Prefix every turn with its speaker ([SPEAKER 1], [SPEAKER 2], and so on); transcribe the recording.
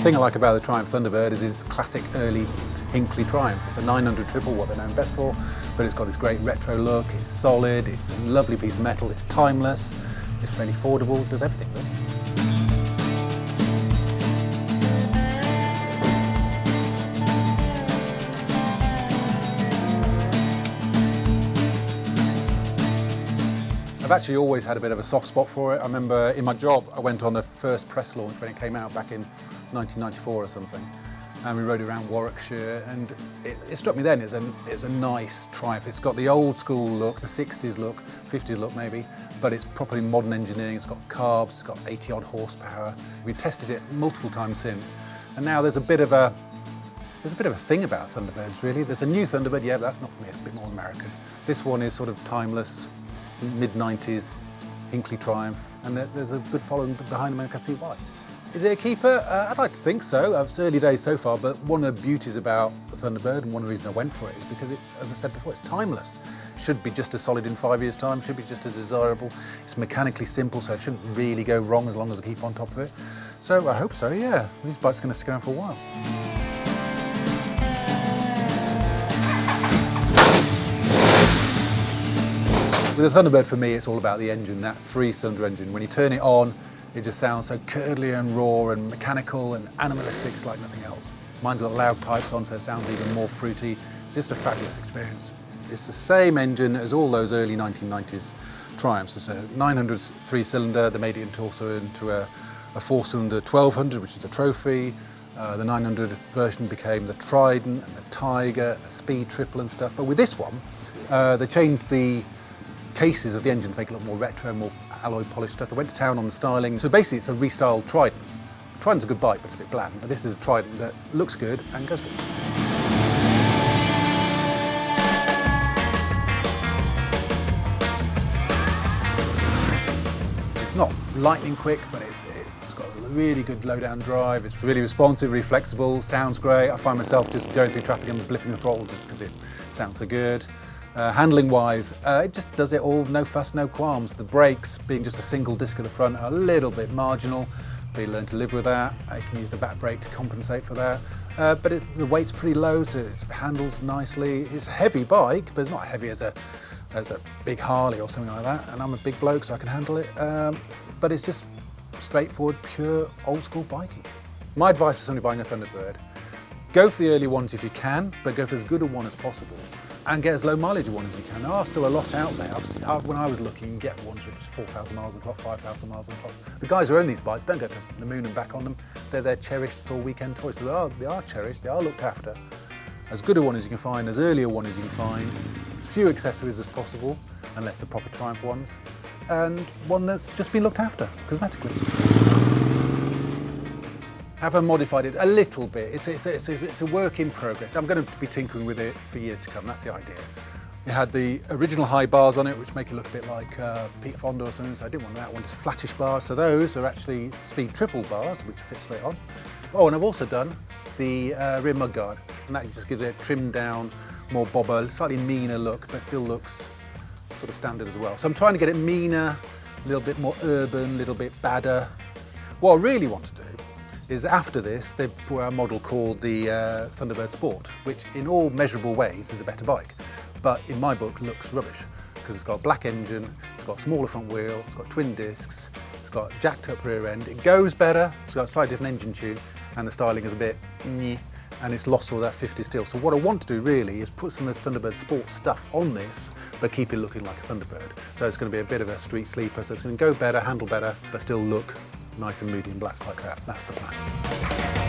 [SPEAKER 1] The thing I like about the Triumph Thunderbird is its classic early Hinckley Triumph. It's a 900 triple, what they're known best for, but it's got this great retro look, it's solid, it's a lovely piece of metal, it's timeless, it's fairly affordable, does everything really. I've actually always had a bit of a soft spot for it. I remember in my job, I went on the first press launch when it came out back in 1994 or something, and we rode around Warwickshire, and it struck me then, it's a nice Triumph. It's got the old school look, the 60s look, 50s look maybe, but it's properly modern engineering, it's got carbs, it's got 80 odd horsepower. We've tested it multiple times since, and now there's a bit of a thing about Thunderbirds really. There's a new Thunderbird, yeah, but that's not for me, it's a bit more American. This one is sort of timeless, mid-90s Hinckley Triumph, and there's a good following behind them, and I can see why. Is it a keeper? I'd like to think so. It's early days so far, but one of the beauties about the Thunderbird, and one of the reasons I went for it, is because, as I said before, it's timeless. It should be just as solid in 5 years' time, should be just as desirable. It's mechanically simple, so it shouldn't really go wrong as long as I keep on top of it. So I hope so, yeah. These bikes are going to stick around for a while. With the Thunderbird, for me, it's all about the engine, that 3-cylinder engine. When you turn it on, it just sounds so curdly and raw and mechanical and animalistic, it's like nothing else. Mine's got loud pipes on, so it sounds even more fruity. It's just a fabulous experience. It's the same engine as all those early 1990s Triumphs. It's a 900 3-cylinder, they made it into a 4-cylinder 1200, which is a trophy. The 900 version became the Trident and the Tiger and the Speed Triple and stuff. But with this one, they changed the cases of the engine to make it look more retro, more alloy polished stuff. They went to town on the styling. So basically it's a restyled Trident. Trident's a good bike, but it's a bit bland. But this is a Trident that looks good and goes good. It's not lightning quick, but it's got a really good low-down drive. It's really responsive, really flexible, sounds great. I find myself just going through traffic and blipping the throttle just because it sounds so good. Handling-wise, it just does it all, no fuss, no qualms. The brakes, being just a single disc at the front, are a little bit marginal, but you learn to live with that. You can use the back brake to compensate for that. But the weight's pretty low, so it handles nicely. It's a heavy bike, but it's not heavy as a big Harley or something like that, and I'm a big bloke, so I can handle it. But it's just straightforward, pure, old-school biking. My advice to somebody buying a Thunderbird, go for the early ones if you can, but go for as good a one as possible, and get as low mileage a one as you can. There are still a lot out there. When I was looking, you get ones with 4,000 miles on the clock, 5,000 miles on the clock. The guys who own these bikes don't go to the moon and back on them. They're cherished, all weekend toys. So they are cherished, they are looked after. As good a one as you can find, as early a one as you can find, as few accessories as possible, unless they're proper Triumph ones, and one that's just been looked after cosmetically. Have I modified it a little bit? It's a work in progress. I'm going to be tinkering with it for years to come, that's the idea. It had the original high bars on it, which make it look a bit like Peter Fonda or something, so I didn't want that. I wanted flattish bars, so those are actually Speed Triple bars, which fit straight on. Oh, and I've also done the rear mudguard, and that just gives it a trimmed down, more bobber, slightly meaner look, but still looks sort of standard as well. So I'm trying to get it meaner, a little bit more urban, a little bit badder. What I really want to do is after this, they brought out a model called the Thunderbird Sport, which in all measurable ways is a better bike, but in my book looks rubbish, because it's got a black engine, it's got a smaller front wheel, it's got twin discs, it's got a jacked up rear end, it goes better, it's got a slightly different engine tune, and the styling is a bit meh, and it's lost all that 50 steel. So what I want to do really is put some of the Thunderbird Sport stuff on this, but keep it looking like a Thunderbird. So it's going to be a bit of a street sleeper, so it's going to go better, handle better, but still look nice and moody and black like that. That's the plan.